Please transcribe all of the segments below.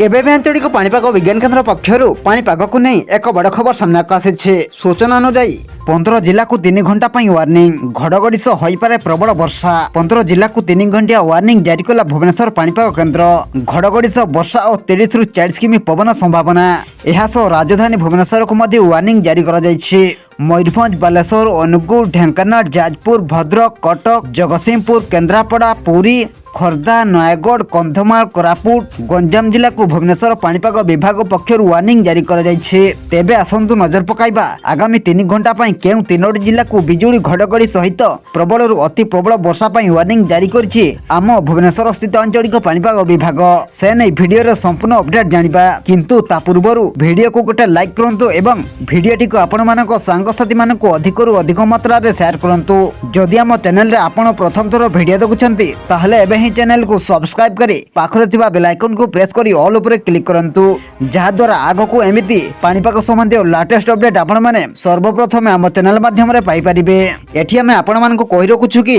एबे भी आंचलिक पाणीपाग विज्ञान केन्द्र पक्षर पाणीपाग को नहीं एक बड़ खबर सामना को आसी। सूचना अनुसार 15 जिला को 3 घंटा वार्निंग। घड़घड़ी सह होइपारे प्रबल वर्षा। 15 जिला को 3 घंटिया वार्निंग जारी कला भुवनेश्वर पाणीपाग केन्द्र। घड़घड़ी सह वर्षा और 30 रु 40 किमी पवन संभावना। यह सह राजधानी भुवनेश्वर को मध्य वार्निंग जारी करा जायछि। मयूरभंज, बालेश्वर, अनुगुल, ढेंकानाल, जाजपुर, भद्रक, कटक, जगतसिंहपुर, केन्द्रापड़ा, पुरी, खोर्धा, नयगढ़, कंधमाल, कोरापुट, गंजाम जिला को भुवनेश्वर पाणीपाग विभाग पक्षर वार्निंग जारी करा जायछि। तेबे आसंतु नजर पकाइबा आगामी 3 घंटा पई केउ 3 जिला को बिजुली घड़घड़ी सहित प्रबल रु अति प्रबल वर्षा पई वार्निंग जारी करछि आम भुवनेश्वर स्थित आंचलिक पाणीपाग विभाग। से नै वीडियो रे संपूर्ण अपडेट जानिबा, किंतु ता पूर्वरु वीडियो को गोटे लाइक करंतु एवं वीडियोटी को आपण मानको सांगसाथी मानको अधिक रु अधिक मात्रा रे शेयर करंतु। जदि आम चैनल रे आपण प्रथम थर वीडियो देखुछंती ताहले एबे ही चैनल को सब्सक्राइब करी पाखरे थिबा बेल आइकन को प्रेस करी ऑल ऊपर क्लिक करंतु, जहा द्वारा आगो को एमिति पाणीपाग संबंधी लेटेस्ट अपडेट आपण माने सर्वप्रथम आम चैनल माध्यम रे पाई परिबे। एठी हम आपण मानको कहि रखुछु कि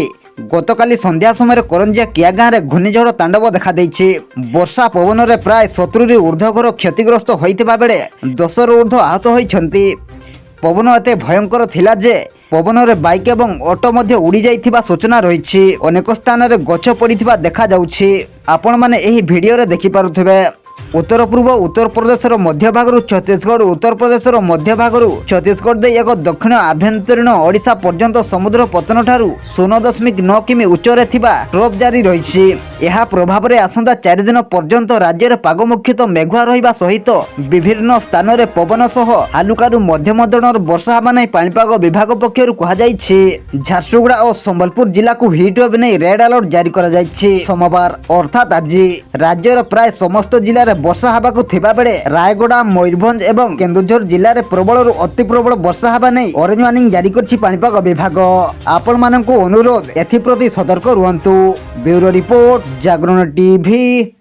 गतकाली संध्या समय करंजिया किया गाँव में घूर्णिझड़ तांडव देखा देछि। वर्षा पवन रे प्राय 70 रु ऊर्ध्व घर क्षतिग्रस्त होइतिबा बेले 10 रु ऊर्ध्व आहत होइछंती। पवन एते भयंकर थिला जे पवन रे बाइक एवं ऑटो मध्य उड़ी जाइथिबा सूचना रहिछि। अनेक स्थान रे गछ पड़िथिबा देखा जाउछि। आपण माने एही वीडियो रे देखि पारुथिबे। उत्तर पूर्व उत्तर प्रदेश मध्य भाग छत्तीसगढ़, उत्तर प्रदेश मध्य भाग छत्तीसगढ़ दे एक दक्षिण आभ्यंतरीण ओडिशा पर्यंत समुद्र पतन ठारू 0.9 किमी उच्चरे थिबा ट्रफ जारी रहिछि। यह प्रभाव रे आसंता 4 दिन पर्यंत राज्य रे पाग मुख्यतः मेघुआ रहिबा सहित विभिन्न स्थान रे पवन सह हालुकारू मध्यम धरणर वर्षा हेबा नै पाणीपाग विभाग पक्षरु कहा जायछि। झारसुगुड़ा और संबलपुर जिला को हीट वेव नै रेड अलर्ट जारी करा जायछि। सोमवार अर्थात आज राज्यर प्राय समस्त जिला रे वर्षा हेबाकु थिबा बेले रायगड़ा, मयूरभंज एवं केन्दुझर जिले में प्रबल रु अति प्रबल वर्षा हेबा नै ऑरेंज वार्निंग जारी करछि पाणीपाग विभाग। आपण माननकु अनुरोध एथि प्रति सतर्क रुहंतु। ब्यूरो रिपोर्ट, जागरण टीवी।